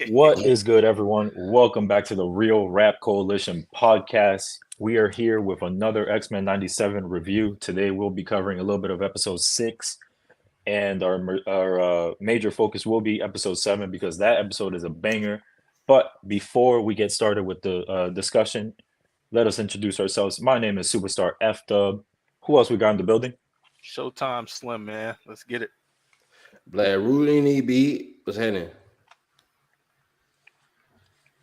What is good, everyone? Welcome back to the Real Rap Coalition podcast. We are here with another X-Men 97 review. Today, we'll be covering a little bit of episode 6, and our major focus will be episode 7 because that episode is a banger. But before we get started with the discussion, let us introduce ourselves. My name is Superstar F Dub. Who else we got in the building? Showtime Slim, man. Let's get it. Black Ruling EB, what's happening?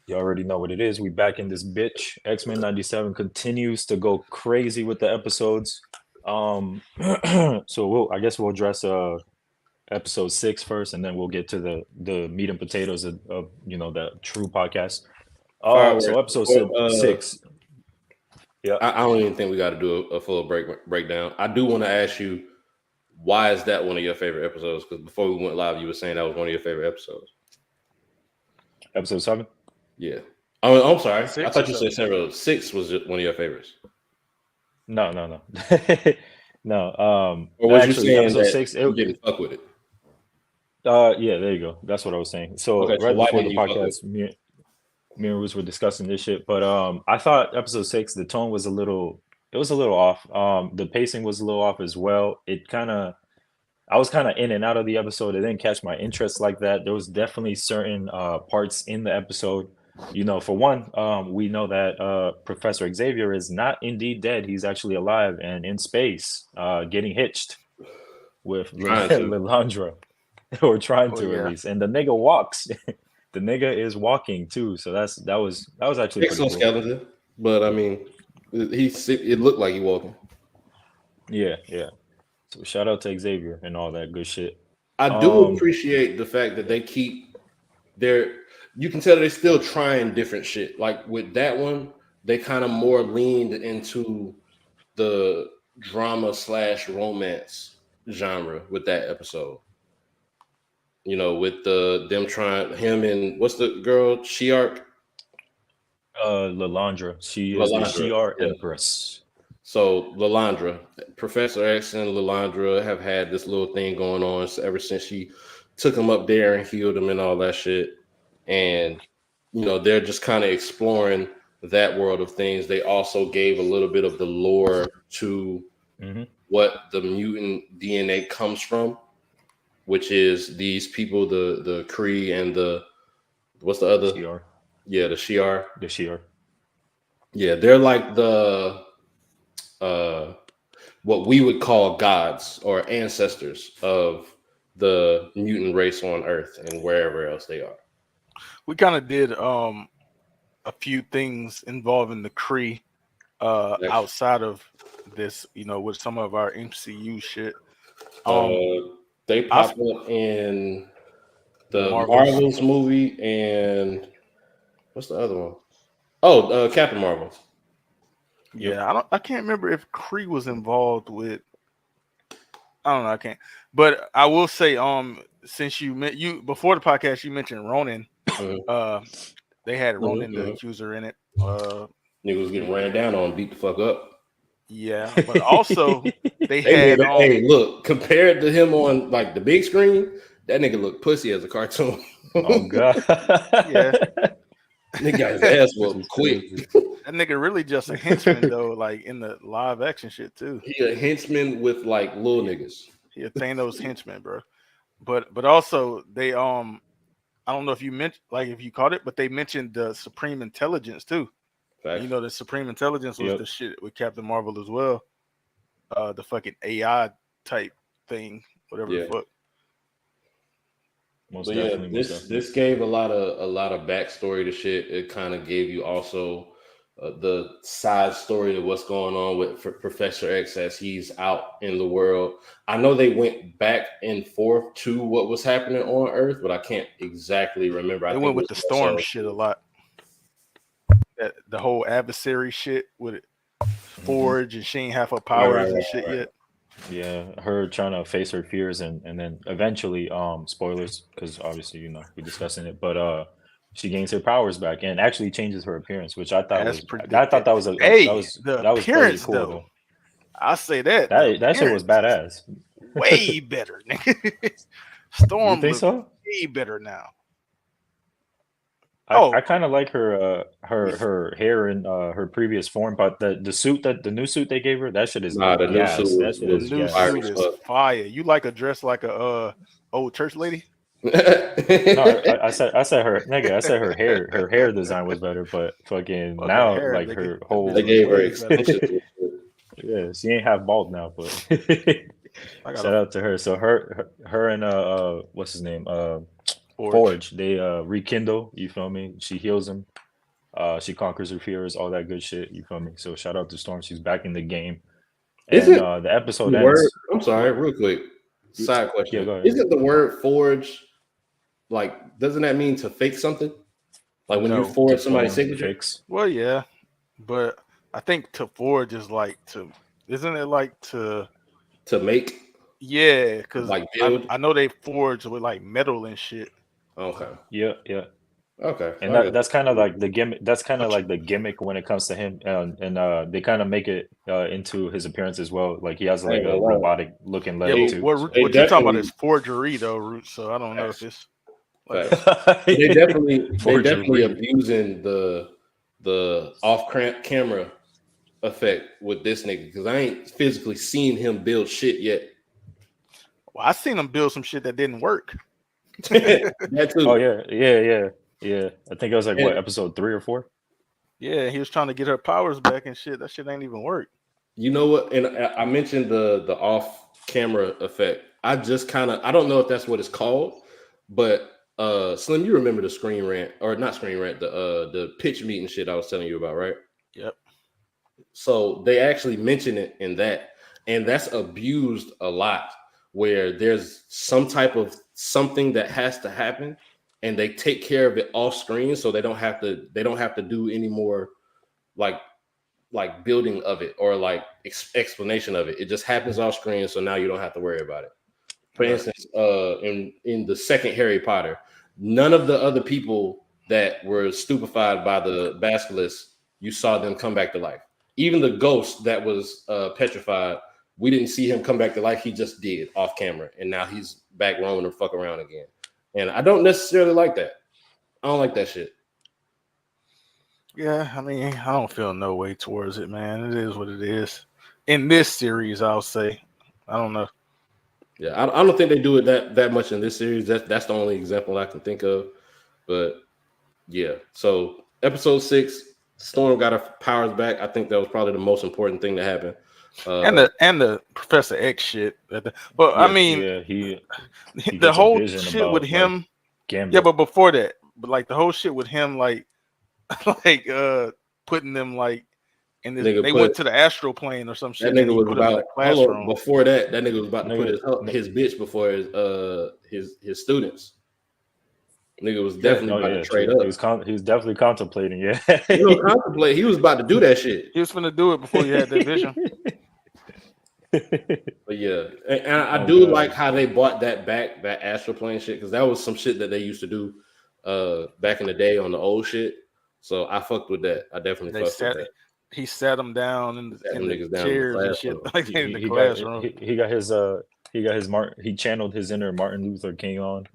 You already know what it is. We back in this bitch. X-Men 97 continues to go crazy with the episodes. So I guess we'll address episode 6 first, and then we'll get to the meat and potatoes of the true podcast. So episode six. Yeah, I don't even think we got to do a full breakdown. I do want to ask you, why is that one of your favorite episodes? Because before we went live, you were saying that was one of your favorite episodes. Episode 7. Yeah. Oh, I'm sorry. Six I thought you said several. 6 was one of your favorites. No. No. Or was actually, you saying episode that 6? You didn't fuck with it. Yeah, there you go. That's what I was saying. So Okay, so right why before didn't the you fuck podcast, me and Ruz were discussing this shit. But I thought episode 6, the tone was a little off. The pacing was a little off as well. I was kind of in and out of the episode. It didn't catch my interest like that. There was definitely certain parts in the episode. For one, we know that Professor Xavier is not indeed dead. He's actually alive and in space, getting hitched with Lilandra, or trying to at least. And the nigga walks. The nigga is walking too. So that was actually pretty cool. Skeleton, but I mean, it looked like he walking. Yeah. So shout out to Xavier and all that good shit. I do appreciate the fact that they keep you can tell they're still trying different shit. Like with that one, they kind of more leaned into the drama / romance genre with that episode. With them trying him and what's the girl, Shi'ar? Lilandra. She is the Shi'ar Empress. So Lilandra, Professor X and Lilandra have had this little thing going on ever since she took him up there and healed him and all that shit. And, they're just kind of exploring that world of things. They also gave a little bit of the lore to what the mutant DNA comes from, which is these people, the Kree and what's the other? Shi'ar. Yeah, the Shi'ar. The Shi'ar. Yeah, they're like the what we would call gods or ancestors of the mutant race on Earth and wherever else they are. We kind of did a few things involving the Kree outside of this, with some of our MCU shit. They popped up in the Marvels movie, and what's the other one? Oh, Captain Marvel. Yeah, I can't remember if Kree was involved with. I don't know. I can't. But I will say, since you before the podcast, you mentioned Ronin. They had Ronin the Accuser in it. Nigga was getting ran down on, beat the fuck up. Yeah, but also they had. Hey, look, compared to him on like the big screen, that nigga looked pussy as a cartoon. Oh god. Yeah. Nigga got his ass whooped quick. That nigga really just a henchman though, like in the live action shit too. He a henchman with like little niggas. He a Thanos henchman, bro. But also they I don't know if you mentioned, like, if you caught it, but they mentioned the Supreme Intelligence too. Fact. The Supreme Intelligence was the shit with Captain Marvel as well. The fucking AI type thing, whatever the fuck. Most definitely. This gave a lot of backstory to shit. It kind of gave you also the side story of what's going on with Professor X as he's out in the world. I know they went back and forth to what was happening on Earth, but I can't exactly remember. They went with the storm shit a lot. The whole adversary shit with it. Forge and she ain't have her powers and shit yet. Yeah, her trying to face her fears and then eventually, spoilers, because obviously we're discussing it, but she gains her powers back and actually changes her appearance, which I thought was appearance cool, though. I say that shit was badass. Way better, nigga. Storm, you think so? Way better now. I kind of like her hair in her previous form, but the new suit they gave her, that shit is Nah, the new suit gas. That shit the was is new gas. fire suit as is fuck. fire. You like a dress like a old church lady? No, I said her nigga. I said her hair design was better, but fucking Fuck her now hair, like nigga. her That bitch They whole was gave her way better. extensions and shit. yeah, she ain't half bald now, but I got shout a out to her. So her and what's his name Forge. Forge, they rekindle. You feel me? She heals him. She conquers her fears, all that good shit. You feel me? So shout out to Storm. She's back in the game, and Isn't the episode the word? ends. I'm sorry, real quick. y- Side Yeah, question: go ahead. Isn't the word forge like? Doesn't that mean to fake something? Like when you No. To forge somebody's form, signature fix. Well, yeah, but I think to forge is like to, isn't it like to? to make, Yeah, because like build. I know they forge with like metal and shit. Okay, Yeah, yeah. okay, And I got that's kind of like the gimmick. That's kind of But you, like the gimmick when it comes to him, and they kind of make it into his appearance as well. Like he has I like ain't a gonna lie. robotic looking yeah, leg but They too. So they what you're talking about definitely is forgery though, Root. So I don't know if facts. it's like a. Facts. They definitely Forgery. abusing the off camera effect with this nigga because I ain't physically seen him build shit yet. Well, I seen them build some shit that didn't work. That Oh too. yeah, yeah, yeah, yeah. I think it was like what And episode 3 or 4. Yeah, he was trying to get her powers back and shit. That shit ain't even work. you know what? And I mentioned the off camera effect. I just kind of I don't know if that's what it's called, but Slim, you remember the screen rant or not screen rant, the pitch meeting shit I was telling you about, right? Yep. So they actually mention it in that, and that's abused a lot. Where there's some type of something that has to happen, and they take care of it off screen, so they don't have to do any more like building of it or like explanation of it. It just happens off screen, so now you don't have to worry about it. For Right. instance, in the second Harry Potter, none of the other people that were stupefied by the basilisk, you saw them come back to life. Even the ghost that was petrified, we didn't see him come back to life. He just did off camera, and now he's back roaming the fuck around again. And I don't necessarily like that. I don't like that shit. Yeah, I mean, I don't feel no way towards it, man. It is what it is. In this series, I'll say. I don't know. Yeah, I don't think they do it that much in this series. That's the only example I can think of. But yeah, so episode 6, Storm got her powers back. I think that was probably the most important thing to happen. And the Professor X shit. But I Yeah, mean, Yeah, he the gets a whole vision shit with about like him. Yeah, Gambit. but before that, but like the whole shit with him, like, like putting them like in this. nigga They put went to the astral plane or some that shit, and nigga he was put them in about the hold on. classroom. Before that, that nigga was about to put Nigga, his bitch before his students. Nigga was Yeah, definitely oh about to yeah, trade true. up. He was definitely contemplating. Yeah. You know, contemplate. He was about to do that shit. he was finna do it before he had that vision. But yeah, and I Oh do like god. how they brought that back, that astral plane shit, because that was some shit that they used to do back in the day on the old shit. So I fucked with that. I definitely They fucked with sat. that. He sat them down in Sat them the niggas down in the chairs and shit, classroom. like in the He got classroom. he got his Martin. He channeled his inner Martin Luther King on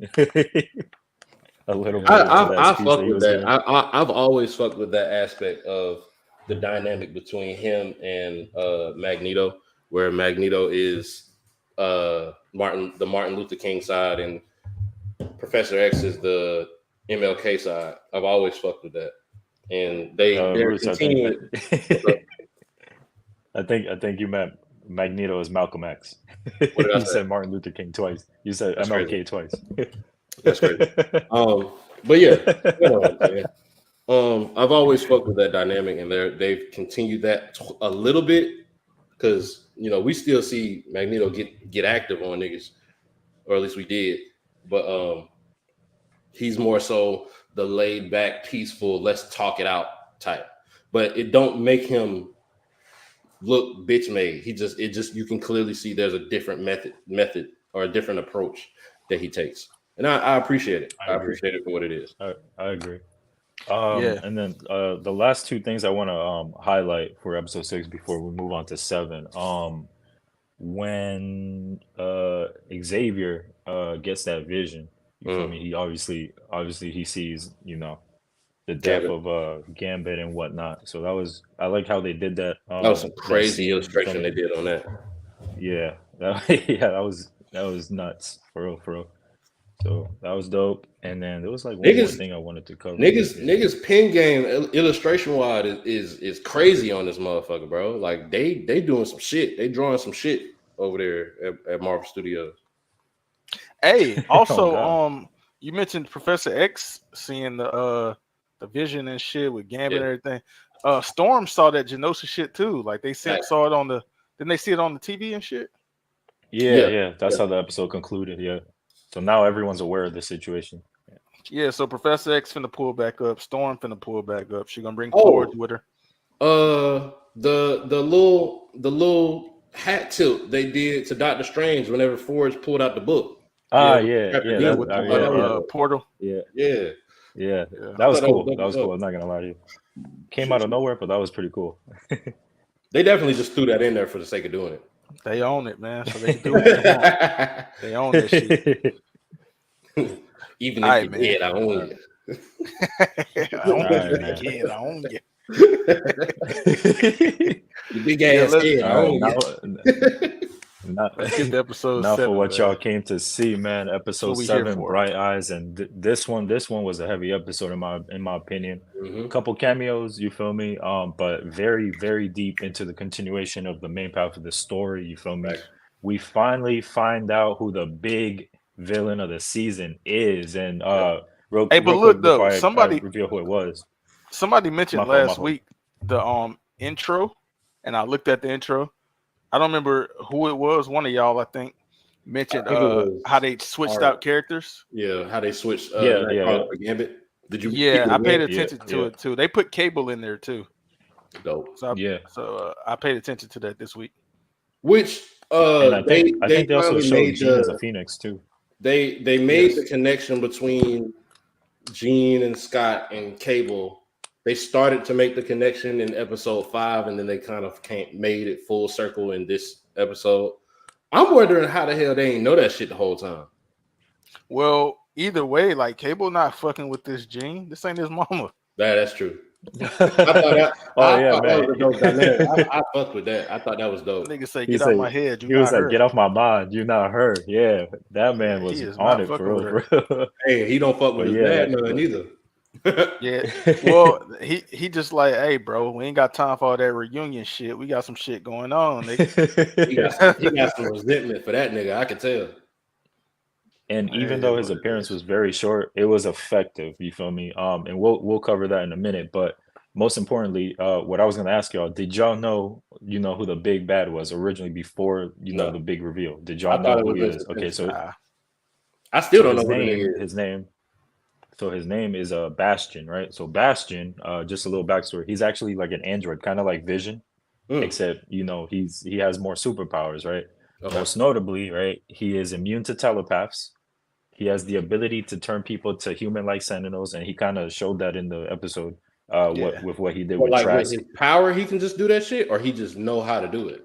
a little Yeah, bit into that I speech that fuck he with was that. giving. I've always fucked with that aspect of the dynamic between him and Magneto, where Magneto is the Martin Luther King side, and Professor X is the MLK side. I've always fucked with that, and they're Roots, continuing. I think you meant Magneto is Malcolm X. What did I You say? said Martin Luther King twice. You said That's crazy. MLK twice. That's crazy. But yeah, you know what I'm saying. I've always fucked with that dynamic, and they've continued that a little bit because we still see Magneto get active on niggas, or at least we did. But he's more so the laid back, peaceful, let's talk it out type. But it don't make him look bitch made. It just you can clearly see there's a different method or a different approach that he takes, and I appreciate it. I I agree. appreciate it for what it is. I agree. yeah. And then the last two things I want to highlight for episode 6 before we move on to 7. When Xavier gets that vision, you feel me? Mm. He obviously he sees, the death Gambit. of Gambit and whatnot. So I like how they did that. That was some That crazy scene, you feel illustration me? they did on that. Yeah, yeah, that was nuts for real, for real. So that was dope. And then there was like one more Niggas, thing I wanted to cover. niggas, Yeah, niggas pen game illustration wise is crazy on this motherfucker, bro. Like they doing some shit. They drawing some shit over there at Marvel Studios. Hey, oh also, god, you mentioned Professor X seeing the vision and shit with Gambit Yeah. and everything. Storm saw that Genosha shit too. Like they Like, saw it on the. Didn't they see it on the TV and shit? yeah, yeah, yeah. That's yeah. how the episode concluded. Yeah. So now everyone's aware of the situation. Yeah. So Professor X finna pull back up. Storm finna pull back up. She gonna bring Oh, Forge with her. the little hat tilt they did to Doctor Strange whenever Forge pulled out the book. Ah, Yeah, yeah, yeah. yeah, Demon. with I the thought that was yeah, dope. portal. yeah, Yeah, yeah. Yeah. That I was thought that was cool. dope That as was fuck. cool. I'm not gonna lie to you. Came out of nowhere, but that was pretty cool. They definitely just threw that in there for the sake of doing it. They own it, man. So they can do what they want. They own that shit. Even All if right, you man. did, I own you. I own All right, you, man. kid. I own you. You big Yeah, ass let's head, I All right, own now, you. let's get to episode now for 7, what man. y'all came to see, man. That's what Episode we here 7, for. Bright Eyes, and this one was a heavy episode in my opinion. Mhm. Couple cameos, you feel me? But very, very deep into the continuation of the main path of the story, you feel me? Right. We finally find out who the big villain of the season is, and real Hey, but real quick look before though, I reveal who it was. somebody My mentioned fault, my last fault. week the intro, and I looked at the intro. I don't remember who it was. One of y'all, I think, mentioned I think it was how they switched Art. out characters. Yeah, how they switched Yeah, yeah, Nightcrawler for Gambit. Did you peep Yeah, I it paid again? yeah, attention to yeah, it too. They put Cable in there too, Dope. yeah. so I paid attention to that this week. Which And I they think they also finally showed made Jean as a the Phoenix too. they made Yes. the connection between Gene and Scott and Cable. They started to make the connection in episode 5, and then they kind of made it full circle in this episode. I'm wondering how the hell they ain't know that shit the whole time. Well, either way, like Cable not fucking with this Gene. This ain't his mama. That's true. I thought that, Oh I yeah, thought that was man. a dope dynamic. I fucked with that. I thought that was dope. Nigga say, He "Get out said my head." You he was not like, her. "Get off my mind, you're not her." Yeah, that man Yeah, was he is on not it fucking for with real, her. for real. Hey, he don't fuck with But his yeah, bad like, none either. Yeah. Well, he just like, hey, bro, we ain't got time for all that reunion shit. We got some shit going on, nigga. He got some resentment for that nigga. I can tell. and It even is though his what it appearance is. was very short, it was effective. You feel me? And we'll cover that in a minute. But most importantly, what I was gonna ask y'all, did y'all know who the big bad was originally before No, the big reveal? Did I y'all thought know it who was he is? Okay, instant. Nah. I still so don't know who the nigga is. his name is Bastion, right? So Bastion, just a little backstory. He's actually like an android, kind of like Vision, except he has more superpowers, right? Okay. Most notably, right, he is immune to telepaths. He has the ability to turn people to human-like sentinels, and he kind of showed that in the episode. Yeah. What he did But with like with Trask. his power, he can just do that shit, or he just know how to do it.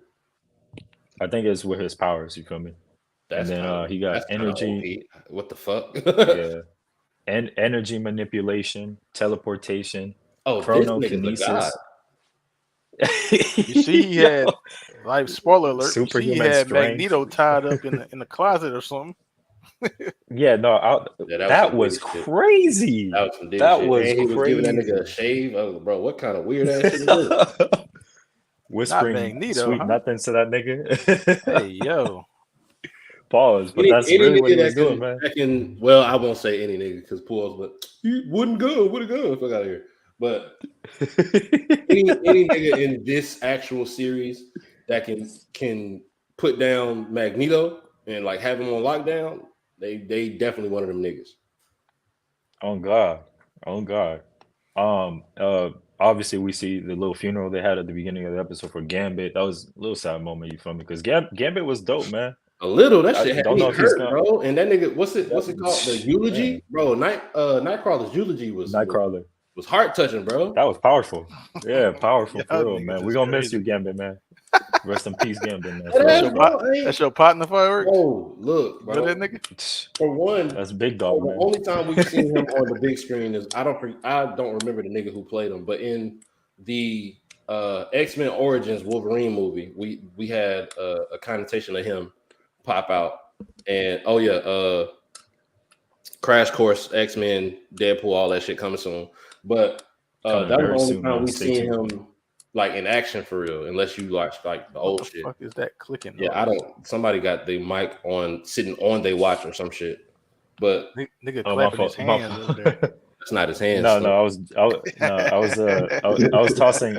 I think it's with his powers. You feel me? That's And then kinda, he got that's kinda energy. OP. What the fuck? Yeah, and energy manipulation, teleportation, Oh, this nigga's a god. chronokinesis. You see, he had like spoiler alert. You see, he Superhuman had strength. Magneto tied up in the closet or something. Yeah, no, Yeah, that some was nigga shit. crazy. That was some nigga That shit. was And he was giving that crazy. nigga a shave. Oh, bro, what kind of weird ass shit is this? Whispering Magneto, sweet huh? nothings to that nigga. Hey, yo. Pause, but that's Any really what he nigga was doing, man. that can, well, I won't say any nigga because pause, but he wouldn't go, fuck out of here. But any nigga in this actual series that can put down Magneto and like have him on lockdown, they definitely one of them niggas. On God. Obviously we see the little funeral they had at the beginning of the episode for Gambit. That was a little sad moment, you feel me? Because Gambit was dope, man. A little, that I shit had don't me know if he's hurt, gonna bro. And that nigga, what's it called? The eulogy, man. bro. Nightcrawler's eulogy was Nightcrawler. heart touching, bro. That was powerful. Yeah, powerful for Y'all real, niggas man. is We're gonna miss crazy. you, Gambit, man. Rest in peace, Gambling. That's your pot in the fireworks. Oh, look, bro. That nigga? For one, that's big dog, the man. only time we've seen him on the big screen is I don't remember the nigga who played him, but in the X-Men Origins Wolverine movie, we had a connotation of him pop out, and Crash Course, X-Men, Deadpool, all that shit coming soon. But that was the only time we seen him like in action for real, unless you watch like the old shit. What the fuck is that clicking? Yeah, I don't. Somebody got the mic on, sitting on they watch or some shit. But nigga clapping his hands over there. That's not his hands. No, I was tossing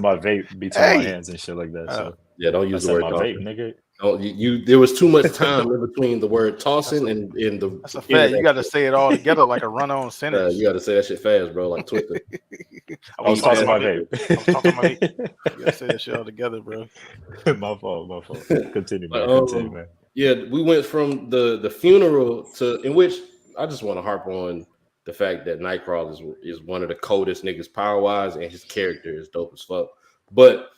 my vape between my hands and shit like that. So yeah, don't use the word my vape, nigga. Oh, you there was too much time in between the word tossing and the. That's a fact. You got to say it all together like a run-on sentence. You got to say that shit fast, bro, like Twitter. I was tossing my vape. You got to say that shit all together, bro. My fault. Continue, man. Yeah, we went from the funeral to, in which I just want to harp on the fact that Nightcrawler is one of the coldest niggas power-wise, and his character is dope as fuck. But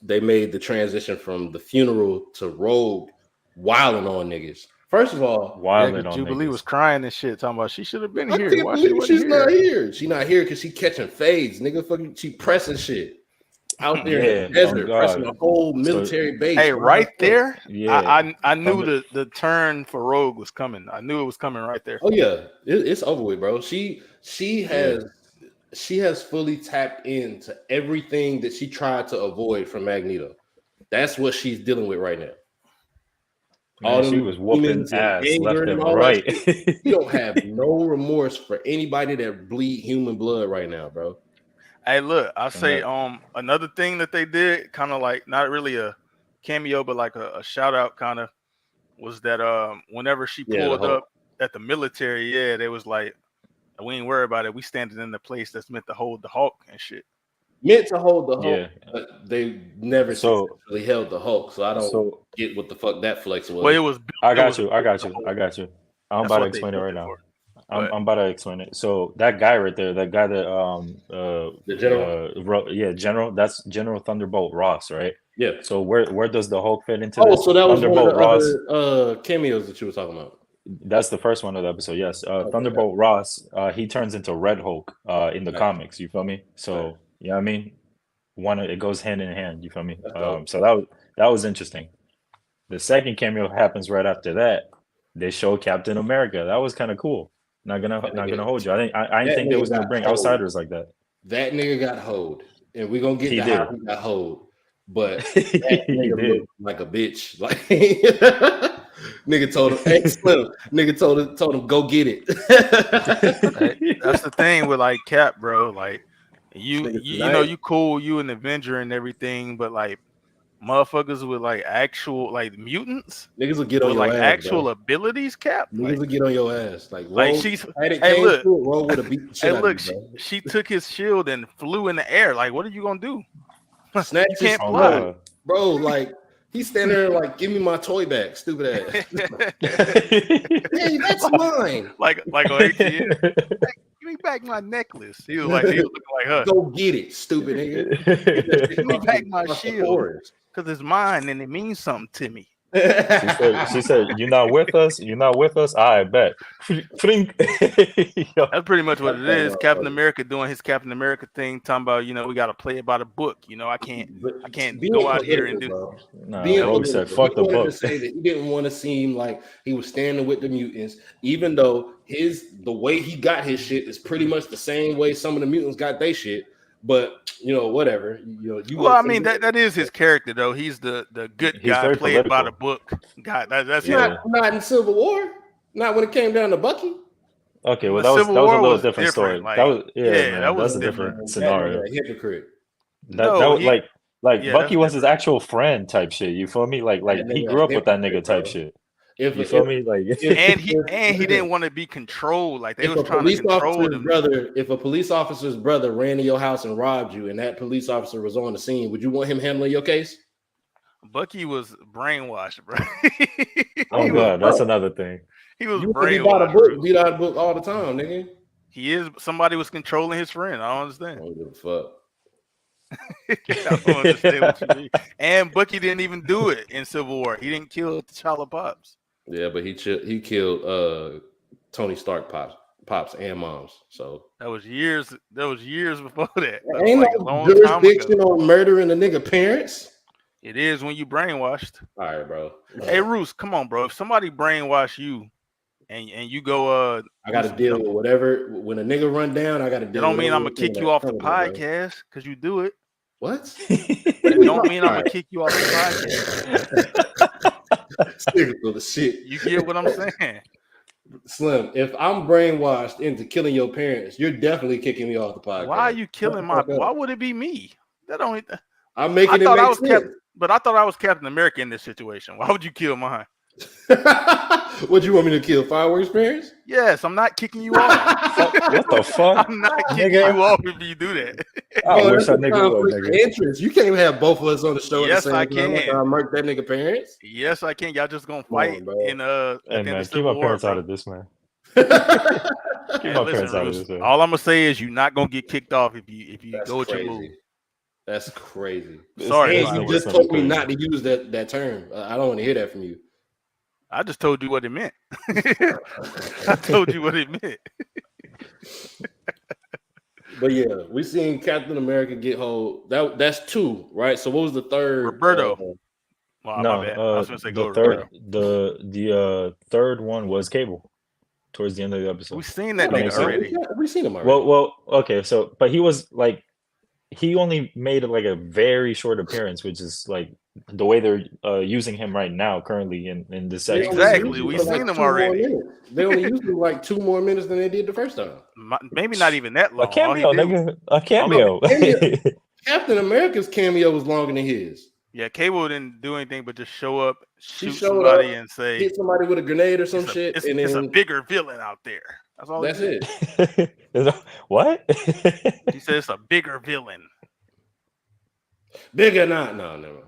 they made the transition from the funeral to Rogue wilding on niggas. First of all, wilding on Jubilee niggas. Was crying and shit, talking about she should have been here. Why she's not here? She not here because she catching fades, nigga. Fucking, she pressing shit out there in the desert, pressing a whole military base. Hey, right there. Yeah, I knew the turn for Rogue was coming. I knew it was coming right there. Oh yeah, it's over with, bro. She has fully tapped into everything that she tried to avoid from Magneto. That's what she's dealing with right now. Man, she was whooping ass left and right. You don't have no remorse for anybody that bleed human blood right now, bro. Hey, look, I'll say another thing that they did, kind of like not really a cameo, but like a shout out kind of, was that whenever she pulled up at the military, they was like, we ain't worried about it. We standing in the place that's meant to hold the Hulk and shit. Meant to hold the Hulk, but they never successfully held the Hulk. So I don't get what the fuck that flex was. Well, it was. I got you. I'm about to explain it right now. I'm about to explain it. So that guy right there, that guy that the general, General. That's General Thunderbolt Ross, right? Yeah. So where does the Hulk fit into? Oh, so that was Thunderbolt one of the other cameos that you were talking about. That's the first one of the episode. Yes, Thunderbolt Ross. He turns into Red Hulk in the comics. You feel me? So you know what I mean. It goes hand in hand. You feel me? So that was interesting. The second cameo happens right after that. They show Captain America. That was kind of cool. Not gonna hold you. I didn't think they was gonna bring outsiders like that. That nigga got hoed, and we're gonna get to how he got hoed. But that nigga looked like a bitch. Like nigga told him, "Hey, Slim." Nigga told him, "Go get it." That's the thing with like Cap, bro. Like you know, you cool, you an Avenger and everything, but like motherfuckers with like actual like mutants, niggas will get on your like ass, actual bro. Abilities, Cap. Niggas will get on your ass. Like she's Rogue would have beat the shit out of you, bro. She took his shield and flew in the air. Like, what are you gonna do? Snatch you can't fly, bro. Like he's standing there like, give me my toy back, stupid ass. Hey, that's mine. Like on ATM. Give me back my necklace. He was looking like her. Go get it, stupid nigga. Give me back my shield because it's mine and it means something to me. She said, "You're not with us. You're not with us. I bet." That's pretty much what it is. Captain America doing his Captain America thing, talking about, you know, we got to play it by the book. You know, I can't go out here and do. Rogue said, "Fuck the book." Say that he didn't want to seem like he was standing with the mutants, even though the way he got his shit is pretty much the same way some of the mutants got their shit. But you know, whatever. Well, I mean, that is his character, though. He's the good guy, play it by the book guy. That's not in Civil War. Not when it came down to Bucky. Okay, well, that was a little different story. Like, that was a different scenario. Hypocrite. Bucky was his actual friend type shit. You feel me? Like he grew up with that nigga type shit. You feel me? Like, and he didn't want to be controlled. Like they was trying to control him. If a police officer's brother ran to your house and robbed you, and that police officer was on the scene, would you want him handling your case? Bucky was brainwashed, bro. Oh god, that's another thing. He was brainwashed. Beat out a book all the time, nigga. Somebody was controlling his friend. I don't understand. I don't give a fuck. I don't understand what you mean. And Bucky didn't even do it in Civil War. He didn't kill T'Challa pops. Yeah, but he killed Tony Stark pops and moms. So that was years. That was years before that. That was ain't like a no long time jurisdiction ago. on murdering the nigga parents. It is when you brainwashed. All right, bro. Hey, Roos, come on, bro. If somebody brainwash you and you go, I got to deal with whatever. When a nigga run down, I got to deal. It don't with mean I'm gonna kick you off the podcast because you do it. What? It don't mean I'm gonna kick you off the podcast. Shit. You get what I'm saying? Slim, if I'm brainwashed into killing your parents, you're definitely kicking me off the podcast. Why are you killing my? Why would it be me? That don't. I'm making it make sense. But I thought I was Captain America in this situation. Why would you kill mine? What you want me to kill? Fireworks parents? Yes, I'm not kicking you off. What the fuck? I'm not kicking you off if you do that. I wish that nigga would, nigga. Interest. You can't have both of us on the show. Yes, at the same I can. Time. I murk that nigga parents. Yes, I can. Y'all just gonna fight Hey man, keep my parents out of this, man. Keep my parents out of this. Man. All I'm gonna say is you're not gonna get kicked off if you That's go with crazy. your move. That's crazy. Sorry, and you just told me not to use that term. I don't want to hear that from you. I just told you what it meant. I told you what it meant. But yeah, we seen Captain America get hold. That's two, right? So what was the third? Roberto. My bad. I was gonna say the third one was Cable. Towards the end of the episode, we've seen that nigga already. We've seen him already. Well, okay. So, but he was like, he only made like a very short appearance, which is like the way they're using him right now, currently in this section. Exactly, we've seen him already. They only used him like 2 more minutes than they did the first time. Maybe not even that long. A cameo, nigga. A cameo. Captain America's cameo was longer than his. Yeah, Cable didn't do anything but just show up, shoot somebody, and say, hit somebody with a grenade or some shit. It's a bigger villain out there. That's all. That's it. What? He said it's a bigger villain. Bigger not? No, never.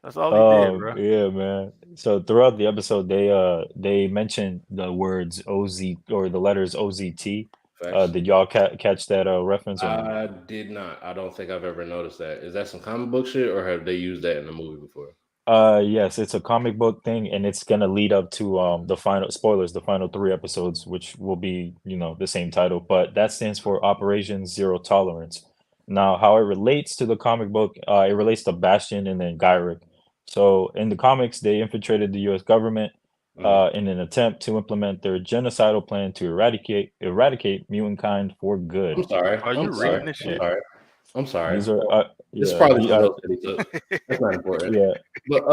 That's all he did, bro. Yeah, man. So throughout the episode, they mentioned the words OZ or the letters OZT. Did y'all catch that reference? I did not. I don't think I've ever noticed that. Is that some comic book shit, or have they used that in the movie before? Yes, it's a comic book thing, and it's gonna lead up to the final spoilers, the final 3 episodes, which will be the same title, but that stands for Operation Zero Tolerance. Now, how it relates to the comic book, it relates to Bastion and then Gyrick. So in the comics, they infiltrated the U.S. government in an attempt to implement their genocidal plan to eradicate mutant kind for good. I'm sorry. Are you reading this shit? I'm sorry. These are it's probably that's not important. Yeah. But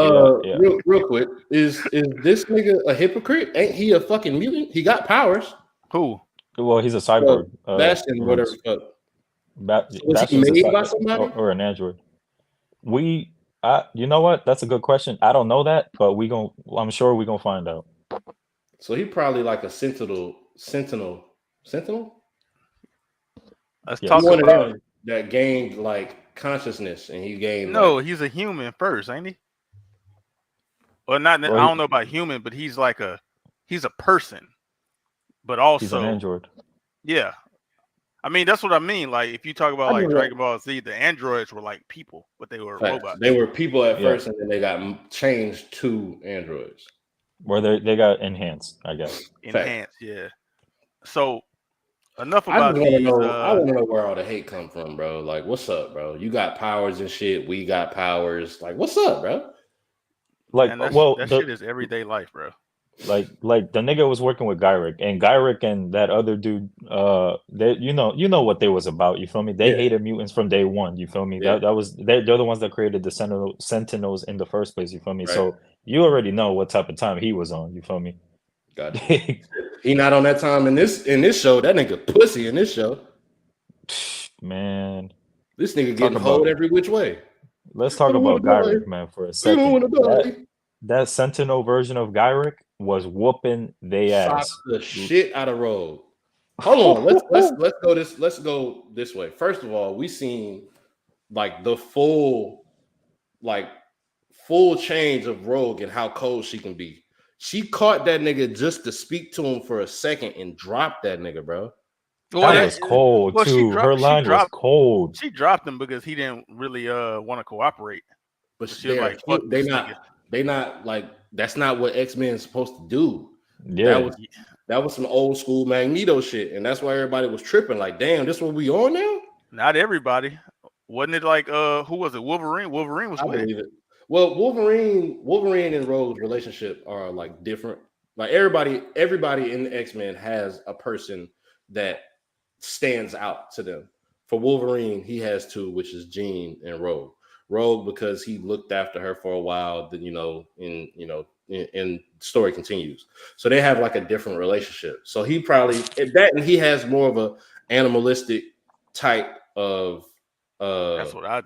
real quick, is this nigga a hypocrite? Ain't he a fucking mutant? He got powers. Who? Well, he's a cyborg. Bastion, whatever. Was he made by somebody or an android? You know what? That's a good question. I don't know that, but I'm sure we're gonna find out. So he probably like a sentinel. Let's talk about that gained like consciousness, and he gained. No, he's a human first, ain't he? Well, not. I don't know about human, but he's a person, but also he's an android. Yeah, I mean that's what I mean. Like if you talk about like Dragon Ball Z, the androids were like people, but they were robots. They were people at first, and then they got changed to androids. Where they got enhanced, I guess. Enhanced, yeah. So enough about these. I want to know where all the hate come from, bro. Like, what's up, bro? You got powers and shit. We got powers. Like, what's up, bro? Like, that shit is everyday life, bro. Like the nigga was working with Gyrick and that other dude. They you know what they was about. You feel me? They hated mutants from day one. You feel me? Yeah. They're the ones that created the Sentinels in the first place. You feel me? Right. So you already know what type of time he was on. You feel me? Gotcha. He not on that time in this show. That nigga pussy in this show. Man, this nigga getting hold every which way. Let's talk about Gyrick, man, for a second. That Sentinel version of Gyrick was whooping they ass. Shot the shit out of Rogue. Hold on, let's go this way. First of all, we seen like the full change of Rogue and how cold she can be. She caught that nigga just to speak to him for a second and dropped that nigga, bro. That was cold too. Her line was cold. She dropped him because he didn't really want to cooperate. But she was like, "Fuck this nigga." They not like that's not what X-Men is supposed to do. Yeah, that was some old school Magneto shit, and that's why everybody was tripping. Like, damn, this what we on now? Not everybody. Wasn't it like who was it? Wolverine? Wolverine was with it. Well, Wolverine and Rogue's relationship are like different. Like everybody in the X-Men has a person that stands out to them. For Wolverine, he has two, which is Jean and Rogue. Rogue because he looked after her for a while. Then and story continues. So they have like a different relationship. So he probably and he has more of a animalistic type of that's what I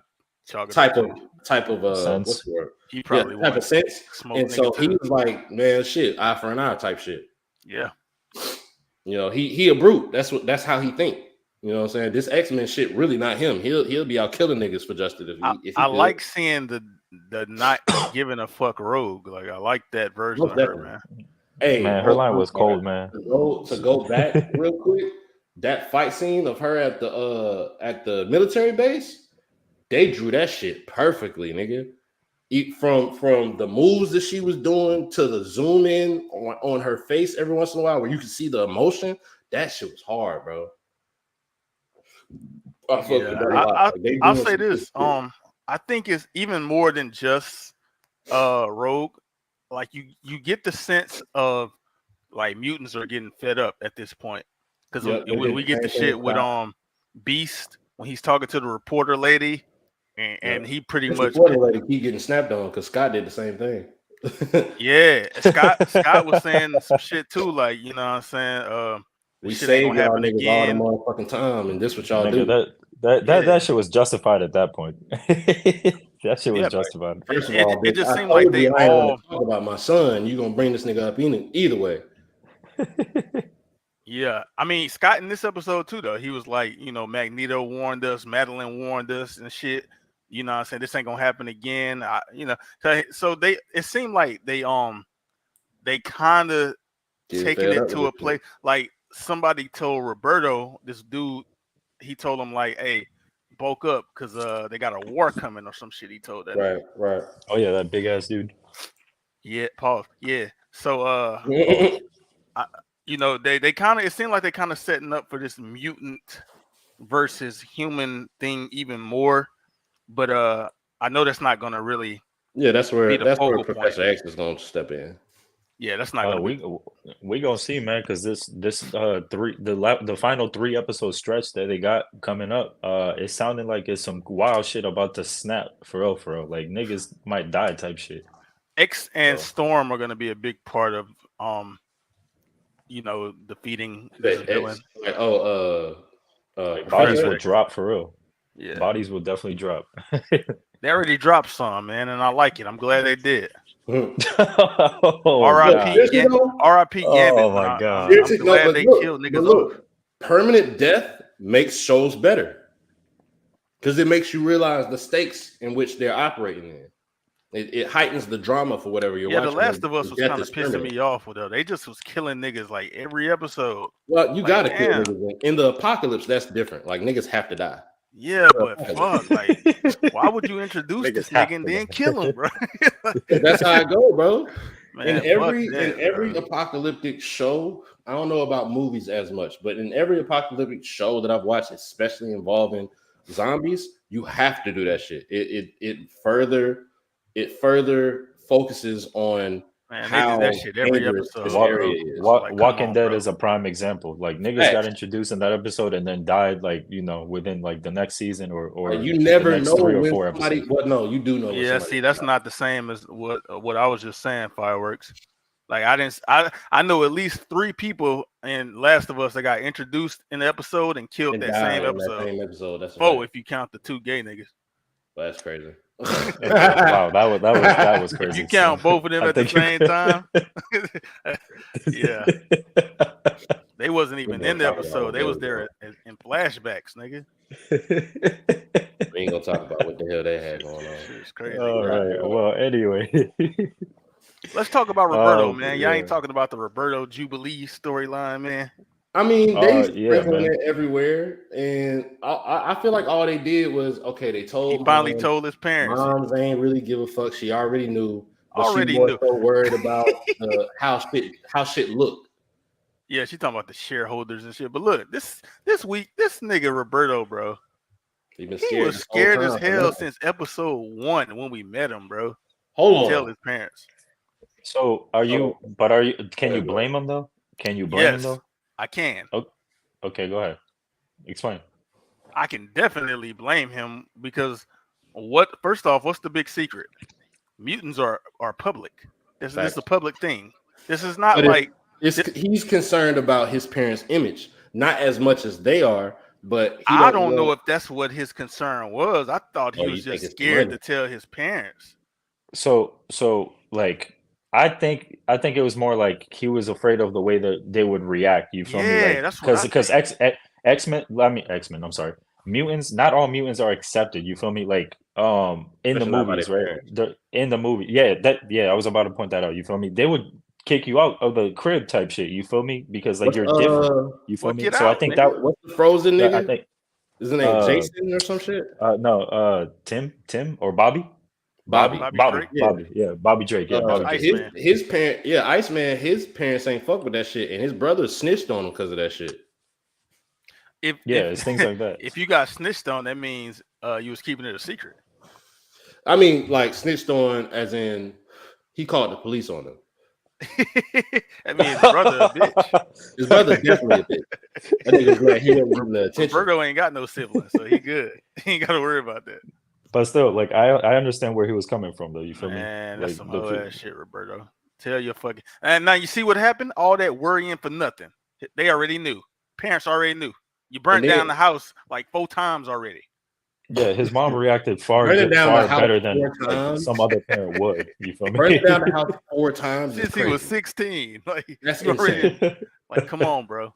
type of sense. What's the word? He probably type of sense. And so he was like, man, shit, eye for an eye type shit. Yeah. He a brute. That's how he think. You know what I'm saying? This X-Men shit really not him. He'll be out killing niggas for justice if he I like seeing the not giving a fuck Rogue. Like I like that version of her, man. Hey, man, her line was cold, man. To go back real quick, that fight scene of her at the military base, they drew that shit perfectly, nigga. From the moves that she was doing to the zoom in on her face every once in a while where you can see the emotion, that shit was hard, bro. I'll say this. I think it's even more than just Rogue. Like you get the sense of like mutants are getting fed up at this point. Because we get the shit with Beast when he's talking to the reporter lady. And he pretty much keep getting snapped on because Scott did the same thing. Yeah, Scott was saying some shit too, like you know what I'm saying. We saved y'all niggas all the motherfucking time, and this what y'all do. That shit was justified at that point. That shit was justified. First of all, it just seemed like they all talk about my son. You gonna bring this nigga up either way. Yeah, I mean Scott in this episode too, though he was like, Magneto warned us, Madeline warned us, and shit. You know what I'm saying? This ain't gonna happen again. So it seemed like they kind of taking it to a place. Like somebody told Roberto, this dude, he told him like, hey, bulk up because they got a war coming or some shit. He told that. Right. Oh yeah, that big ass dude. Yeah, pause. Yeah. So they kind of, it seemed like they kind of setting up for this mutant versus human thing even more. But I know that's not gonna really. Yeah, that's where Professor X is gonna step in. Yeah, that's not gonna. We gonna see, man, because the final 3 episode stretch that they got coming up, it sounded like it's some wild shit about to snap for real. Like niggas might die type shit. X and Storm are gonna be a big part of defeating this villain. Bodies will drop for real. Yeah, bodies will definitely drop. They already dropped some, man, and I like it. I'm glad they did. R.I.P. R.I.P. Gambit. Oh my god! I'm glad they killed niggas. Look, permanent death makes shows better because it makes you realize the stakes in which they're operating in. It heightens the drama for whatever you're watching. Yeah, The Last of Us was kind of pissing me off with though. They just was killing niggas like every episode. Well, you gotta kill niggas. In the apocalypse, that's different. Like niggas have to die. Yeah, but fuck, like, why would you introduce this nigga and then kill him, bro? That's how I go, bro. Man, in every apocalyptic show, I don't know about movies as much, but in every apocalyptic show that I've watched, especially involving zombies, you have to do that shit. It further focuses on how that shit every episode. Walking Dead is a prime example. Like niggas got introduced in that episode and then died within the next season or you never know 3 or when 4 somebody. episodes. Well, no, you do know. Yeah, see, that's not the same as what I was just saying. Fireworks. Like I know at least 3 people in Last of Us that got introduced in the episode and killed that same episode. That's 4 if you count the 2 gay niggas. Well, that's crazy. Wow, that was crazy. If you count both of them at the same time, yeah, they wasn't even in the episode. They was there in flashbacks, nigga. We ain't gonna talk about what the hell they had going on. It's crazy. All right. Well, anyway, let's talk about Roberto, man. Y'all ain't talking about the Roberto Jubilee storyline, man. I mean, they Yeah, sprinkling man. it everywhere, and I feel like all they did was okay. They He told finally told his parents. moms ain't really give a fuck. She already knew, but she Already more knew. so worried about how shit looked. Yeah, she talking about the shareholders and shit. But look, this week, this nigga Roberto, bro, He been he scared was this whole scared as time for hell nothing. since episode 1 when we met him, bro. Hold Tell on. his parents. So are you? So But are you? Can you go ahead. blame him though? Can you blame him Yes, though? I can. Oh, okay, go ahead. Explain. I can definitely blame him because first off, what's the big secret? Mutants are public. This is a Facts. public thing. This is not But like he's concerned about his parents' image, not as much as they are, but he I don't don't know want. if that's what his concern was. I thought Oh, he you was think just it's the scared money? to tell his parents. So like I think it was more like he was afraid of the way that they would react. You feel me? Yeah, Like that's what I because think. X-Men. I mean X-Men. I'm sorry. Mutants. Not all mutants are accepted. You feel me? Like in the Especially not by their movies, right? parents. In the movie, I was about to point that out. You feel me? They would kick you out of the crib type shit. You feel me? Because like What's you're different. You feel Well, me? get So I out, think nigga. what's the frozen I nigga? think Is his name uh Jason or some shit? no Tim or Bobby. Bobby. Bobby Drake. Yeah. Yeah, Bobby Drake, yeah, That's Bobby Drake. Iceman. His parent, yeah, Iceman. His parents ain't fuck with that shit, and his brother snitched on him because of that shit. If Yeah, it's things like that. if you got snitched on, that means you was keeping it a secret. I mean, like snitched on, as in he called the police on him. I mean, his brother a bitch. His brother definitely a bitch. That nigga's glad he wasn't giving the attention. Roberto ain't got no siblings, so he good. He ain't got to worry about that. But still, like I understand where he was coming from, though. You feel Man, me? that's Like some the hoe ass shit, Roberto. Tell your fucking. And now you see what happened? All that worrying for nothing. They already knew. Parents already knew. You burnt And then- down the house like 4 times already. yeah, his mom reacted Burning down the house better than 4 like times. some other parent would. You feel me? Burning down the house 4 times is Since he crazy. was 16. Like That's you already insane. like, come on, bro.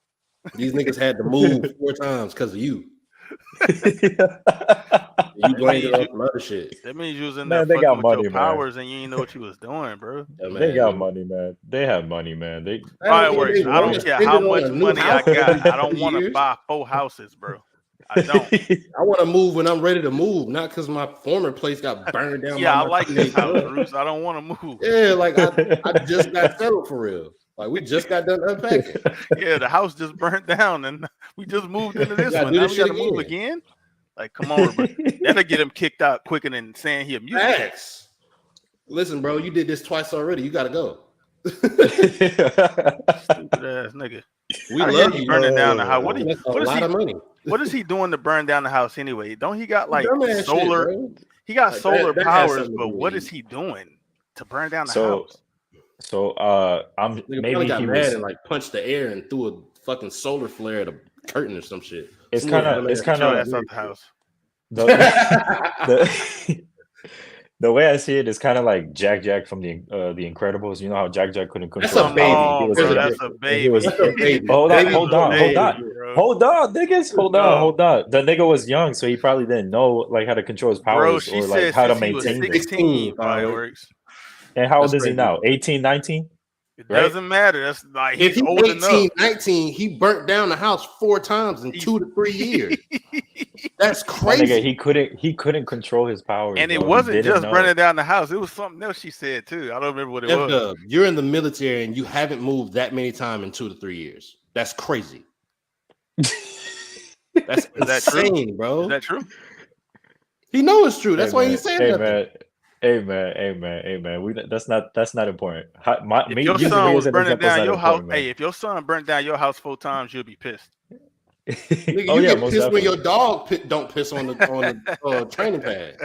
These niggas had to move 4 times because of you. You blamed it on some other shit. That means you was in Man, there they fucking got with money, your man. powers and you didn't know what you was doing, bro. Yeah, They man. got money, man. They have money, man. They How it works. I don't care how much money I got. I don't want to buy 4 houses, bro. I don't. I want to move when I'm ready to move, not because my former place got burned down. Yeah, by I my like this teenage house, son. Bruce. I don't want to move. Yeah, like I just got settled for real. Like we just got done unpacking. Yeah, the house just burnt down and we just moved into this gotta one. do Now this we got to shit move again. Like, come on, bro. That'll get him kicked out quicker than saying he a mutant. Facts. Listen, bro, you did this twice already. You got to go. Stupid ass nigga. We How the love hell he you. burning down the house. That's a lot of money. What is he doing to burn down the house anyway? Don't he got like Dumbass solar? shit, bro. He got Like, solar that has powers, something to but do with what you. is he doing to burn down the So- house? So I'm Nigga maybe probably got he mad was. and like punched the air and threw a fucking solar flare at a curtain or some shit. It's Some kind little of it's dumbass kind Get your of ass out the house. the the way I see it is kind of like Jack from the Incredibles. You know how Jack couldn't That's control a baby. power? He was bro, like- that's a baby. was- That's a baby. Hold on, Baby hold was a on, baby, hold on. bro. Hold on, niggas. Hold No. on. The nigga was young, so he probably didn't know like how to control his Bro, powers she or like said how to since he was maintain them. 16, fireworks. fireworks. And how old That's is he crazy. now? 18, 19? It Right? doesn't matter. That's like If he's he's old 18, enough. 19, he burnt down the house 4 times in 2 to 3 years. That's My crazy. nigga, he couldn't control his powers. And it bro. He wasn't didn't just know. burning down the house. It was something else she said too. I don't remember what it was. F-Dub, you're in the military and you haven't moved that many times in 2 to 3 years. That's crazy. That's that true? insane, bro. Is that true? He knows it's true. That's Hey, why man. he said Hey, nothing. man. That's not important. If your son was burning down your house, hey, if your son burnt down your house 4 times, you'll be pissed. Nigga, oh you yeah, get most pissed when definitely. your dog don't piss on the training pad.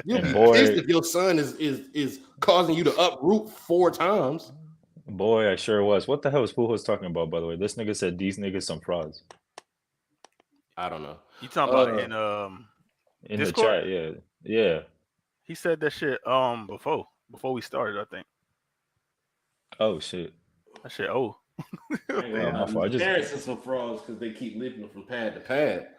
You'll And be boy- pissed if your son is causing you to uproot 4 times. Boy, I sure was. What the hell was Pujols talking about, by the way? This nigga said these niggas some frauds I don't know. You talking about in in Discord? the chat. Yeah. he said that shit before we started, I think. Oh shit. That shit my fault. I just- Parents are some frauds because they keep leaping from pad to pad.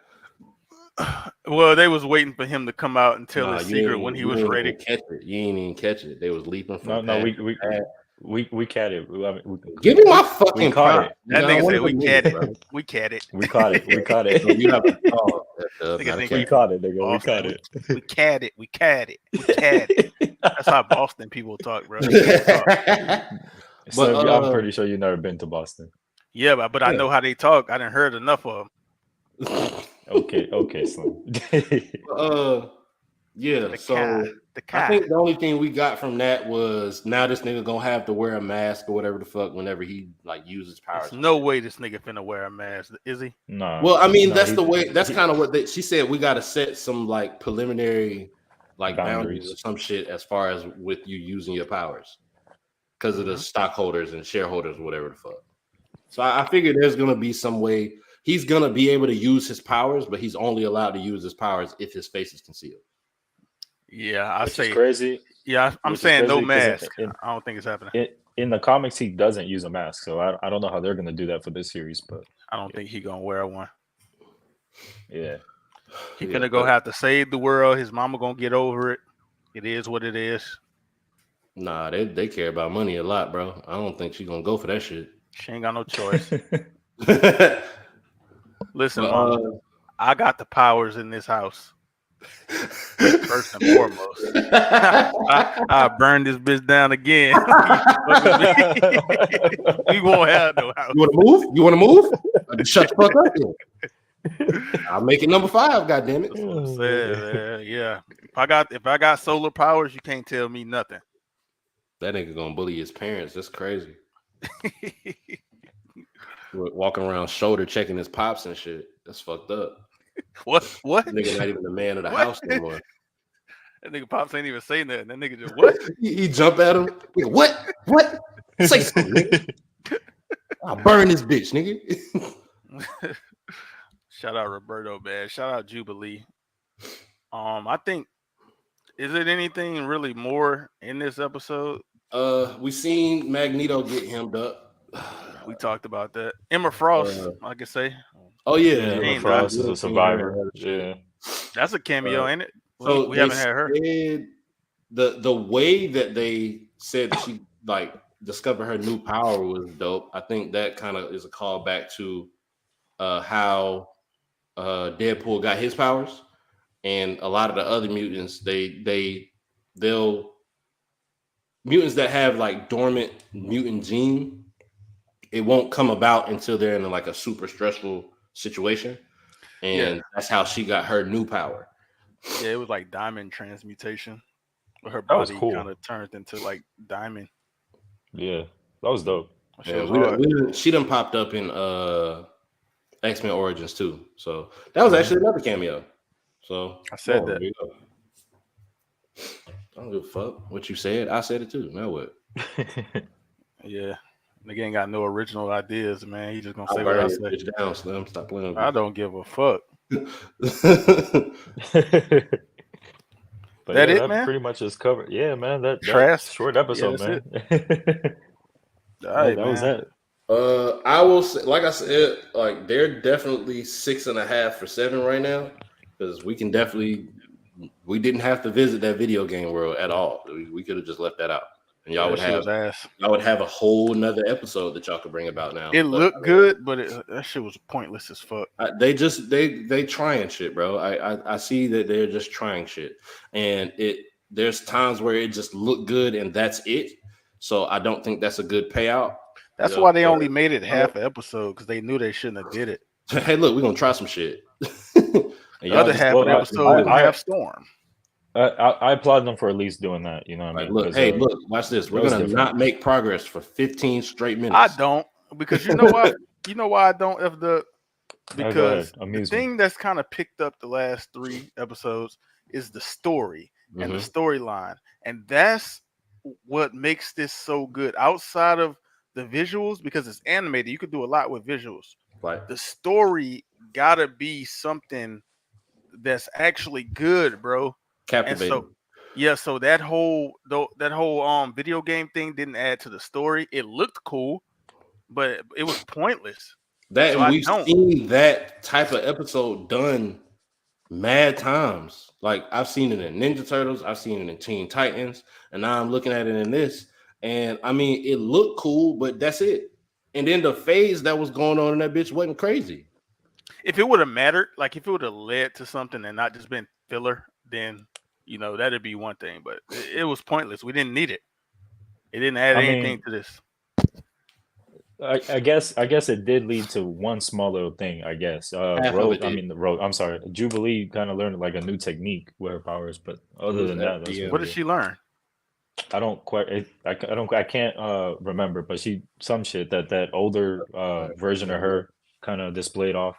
Well, they was waiting for him to come out and tell Nah, his you secret ain't- when he you was ain't ready. even catch it. You ain't even catch it. They was leaping from No, pad we to pad. We caught it. Give me my fucking caught prop. it. That I nigga want said we to cat it. bro. We cat it. We caught it. We caught it. So you have to call that Nigga not a think We cat. caught it, nigga. We Boston. caught it. We cat it. We cat it. We cat it. That's how Boston people talk, bro. They talk. So But I'm pretty sure you've never been to Boston. Yeah, but I know how they talk. I done heard enough of them. Okay, Slim. Yeah, The so cat. The I cat. think the only thing we got from that was now this nigga gonna have to wear a mask or whatever the fuck whenever he like uses powers. There's no way this nigga finna wear a mask, is he? Nah. Well, I mean, no, that's the way. That's kind of what she said. We got to set some like preliminary, like boundaries or some shit as far as with you using your powers, because of the stockholders and shareholders, whatever the fuck. So I figured there's gonna be some way he's gonna be able to use his powers, but he's only allowed to use his powers if his face is concealed. Yeah, Which is crazy. Yeah, I'm saying no mask. I don't think it's happening. In the comics, he doesn't use a mask, so I don't know how they're gonna do that for this series, but I don't think he gonna wear one. Yeah, he gonna go have to save the world. His mama gonna get over it. It is what it is. Nah, they care about money a lot, bro. I don't think she's gonna go for that shit. She ain't got no choice. Listen, mama, I got the powers in this house. First and foremost, I burned this bitch down again. We won't have no house. You want to move? Shut the fuck up. I'll make it number 5. God damn it! That's what I'm saying, yeah. If I got solar powers, you can't tell me nothing. That nigga gonna bully his parents. That's crazy. Walking around shoulder checking his pops and shit. That's fucked up. What? Nigga not even the man of the house anymore. That nigga pops ain't even saying that. That nigga just what? he jump at him. Nigga, what? Say something, nigga. I'll burn this bitch, nigga. Shout out Roberto, man. Shout out Jubilee. I think is it anything really more in this episode? We seen Magneto get hemmed up. We talked about that. Emma Frost, I can say. Oh yeah, Emma Frost is a survivor. Yeah, that's a cameo, ain't it? So we haven't had her. The way that they said that she like discovered her new power was dope. I think that kind of is a callback to how Deadpool got his powers, and a lot of the other mutants they'll mutants that have like dormant mutant gene, it won't come about until they're in like a super stressful situation, and that's how she got her new power. Yeah, it was like diamond transmutation. Her body kind of turned into like diamond. Yeah, that was dope. Yeah, she done popped up in X-Men Origins too. So that was actually another cameo. So I said that. I don't give a fuck what you said. I said it too. Now what? Yeah. Nigga ain't got no original ideas, man. He just gonna say what I say. Down, Slim. Stop playing. I don't give a fuck. But that man? Pretty much is covered. Yeah, man. That short episode, man. All right, that was that. I will say, like I said, like they're definitely 6.5 for 7 right now, because we didn't have to visit that video game world at all. We could have just left that out, and y'all would have a whole nother episode that y'all could bring about now. It looked good, but that shit was pointless as fuck. They trying shit, bro. I see that they're just trying shit, and there's times where it just looked good and that's it. So I don't think that's a good payout. That's why they only made it half an episode, because they knew they shouldn't have did it. Hey, look, we're gonna try some shit. The other half of the episode, I have Storm. I applaud them for at least doing that. You know what I mean? Look, watch this. We're gonna not make progress for 15 straight minutes. I don't, because you know why? You know why I don't? Because the thing that's kind of picked up the last 3 episodes is the story and the storyline, and that's what makes this so good. Outside of the visuals, because it's animated, you could do a lot with visuals. Right. The story gotta be something that's actually good, bro. Captivating. So that whole video game thing didn't add to the story. It looked cool, but it was pointless. We've seen that type of episode done mad times. Like I've seen it in Ninja Turtles, I've seen it in Teen Titans, and now I'm looking at it in this. And I mean, it looked cool, but that's it. And then the phase that was going on in that bitch wasn't crazy. If it would have mattered, like if it would have led to something and not just been filler, then that'd be one thing. But it was pointless. We didn't need it. It didn't add anything to this. I guess it did lead to one small little thing. I guess I'm sorry, Jubilee kind of learned like a new technique with her powers, but other than that, what did she learn? I don't quite. I can't remember, but some shit that older version of her kind of displayed off.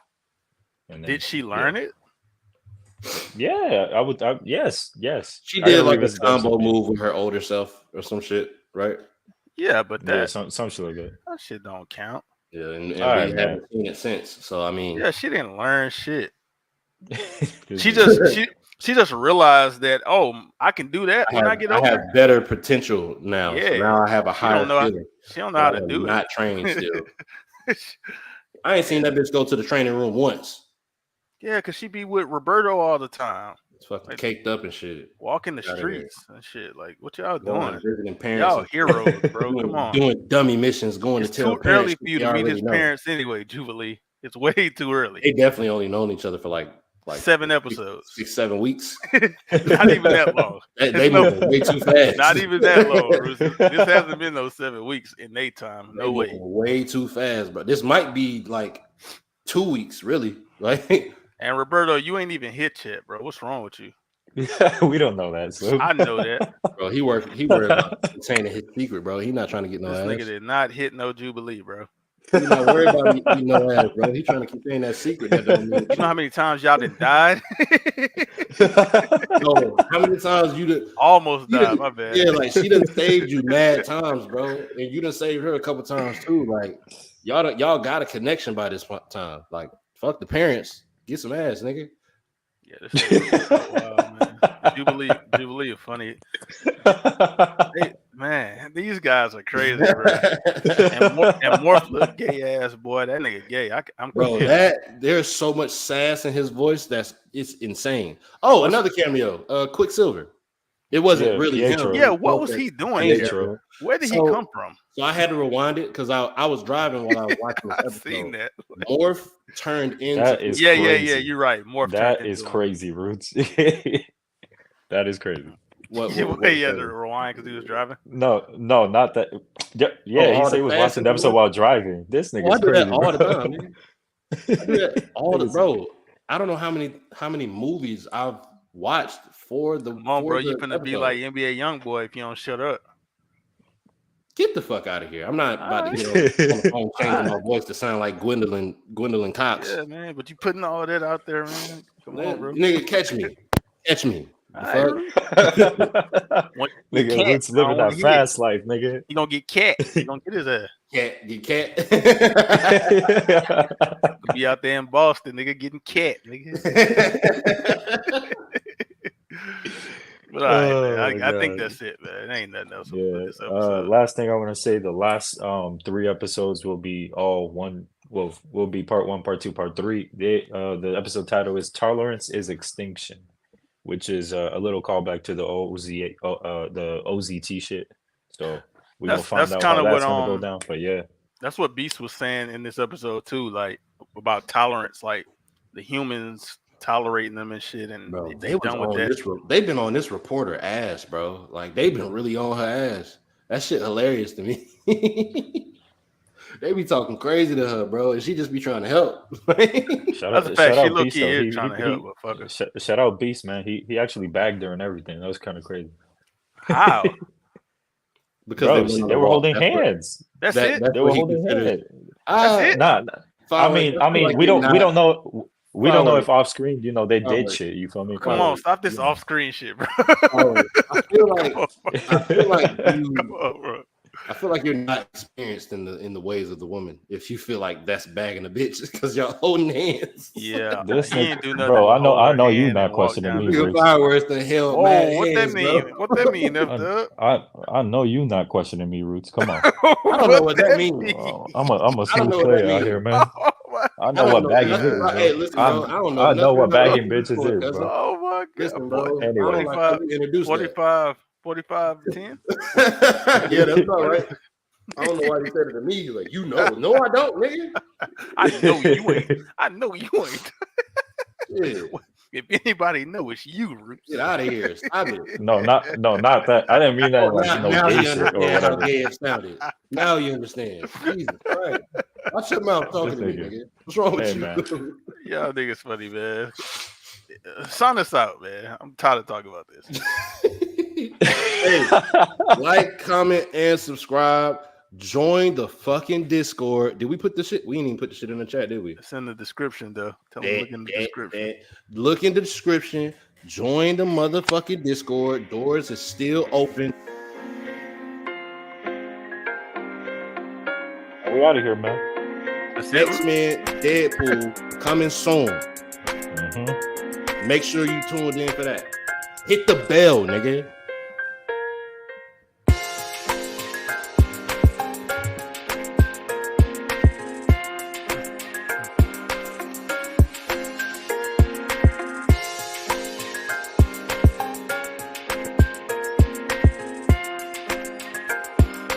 And then, did she learn it? Yeah, yes. She did like a combo move with her older self or some shit, right? Yeah, but some shit like that. That shit don't count. Yeah, and we haven't seen it since. So I mean, yeah, she didn't learn shit. she just realized that I can do that when I get older. I have better potential now. Yeah, so now I have a higher feeling. She don't know how to do it. Not trained still. I ain't seen that bitch go to the training room once. Yeah, because she be with Roberto all the time. It's fucking caked up and shit. Walking the streets and shit. Like, what y'all doing? Parents y'all heroes, bro. Come on. Doing dummy missions, going to tell parents. It's too early for you to meet his parents anyway, Jubilee. It's way too early. They definitely only known each other for like 7 episodes. 6-7 weeks. Not even that long. They moving way too fast. Not even that long. This hasn't been those 7 weeks in daytime. No way. Way too fast, bro. This might be like 2 weeks, really. Like. And Roberto, you ain't even hit yet, bro. What's wrong with you? We don't know that. So. I know that, bro. He worried about containing his secret, bro. He not trying to get no ass. This nigga did not hit no Jubilee, bro. He's not worried about me no ass, bro. He trying to contain that secret. That don't mean you know how many times y'all done died? No, how many times you done almost died? My bad. Yeah, like she done saved you mad times, bro, and you done saved her a couple times too. Like y'all got a connection by this time. Like fuck the parents. Get some ass, nigga. Yeah, this shit wild, man. Jubilee is funny. Man, these guys are crazy, bro. and Morph look gay ass boy. That nigga gay. I'm bro. There's so much sass in his voice it's insane. Oh, another cameo. Quicksilver. It wasn't really him. Yeah, what was he doing here? Where did he come from? So I had to rewind it because I was driving while I was watching this episode. Seen that. Morph turned into yeah. You're right. Morph. That is crazy, Roots. That is crazy. What he had to rewind because he was driving? No, not that. Yeah, he said he was watching the episode while driving. This nigga is crazy. I do that all the time, man. I do that all the bro. I don't know how many movies I've watched for the. Come on, bro. You're gonna be like NBA YoungBoy if you don't shut up. Get the fuck out of here! I'm not about to get on the phone changing my voice to sound like Gwendolyn Cox. Yeah, man. But you putting all that out there, man. Come on, bro. Nigga, catch me. Nigga, Roots living that fast life, nigga. He gonna get cat. He gonna get his ass. Get cat. Be out there in Boston, nigga, getting cat, nigga. But I think that's it, man. It ain't nothing else. Yeah. Last thing I want to say: the last 3 episodes will be all one. Will be part 1, part 2, part 3. The episode title is "Tolerance is Extinction," which is a little callback to the OZT shit. So we gonna find out how that's gonna go down. But yeah, that's what Beast was saying in this episode too, like about tolerance, like the humans tolerating them and shit, and bro, they done with that. They've been on this reporter ass, bro. Like they've been really on her ass. That shit hilarious to me. They be talking crazy to her, bro, and she just be trying to help. That's a fact. She look is trying to help, but fuck her. Shout out Beast, man. He actually bagged her and everything. That was kind of crazy. How? Because they were holding hands. That's it. They were holding hands. That's it. Nah. I mean, we don't know. We don't know if off screen, they did shit. You feel me? Come on, stop this off screen shit, bro. I feel like you're not experienced in the ways of the woman. If you feel like that's bagging a bitch because y'all holding hands. Yeah, this nigga, do nothing, bro. I know you not questioning me. You're fireworks to hell. What that mean? Bro. What that mean? I know you not questioning me, Roots. Come on. I don't know what that means. I'm a smooth player out here, man. I know what bagging is. Hey, listen, bro, I don't know. I know what bagging bitches is, bro. Oh my god, listen, bro. Anyway, 45. 45-10. Yeah, that's all right. I don't know why you said it to me. Like, you know, no, I don't, nigga. I know you ain't. I know you ain't. Yeah. If anybody know, it's you, Roots. Get out of here. Stop it. No, not that. I didn't mean that like Now gay you shit or understand how whatever. gay it sounded. Now you understand. Jesus Christ. Watch your mouth talking to me, nigga. What's wrong with you? Man. Y'all niggas funny, man. Sign us out, man. I'm tired of talking about this. Hey, like, comment, and subscribe. Join the fucking Discord. Did we put the shit? We didn't even put the shit in the chat, did we? It's in the description, though. Tell them to look in the description. Look in the description. Join the motherfucking Discord. Doors is still open. We out of here, man. X-Men, Deadpool coming soon. Mm-hmm. Make sure you tuned in for that. Hit the bell, nigga.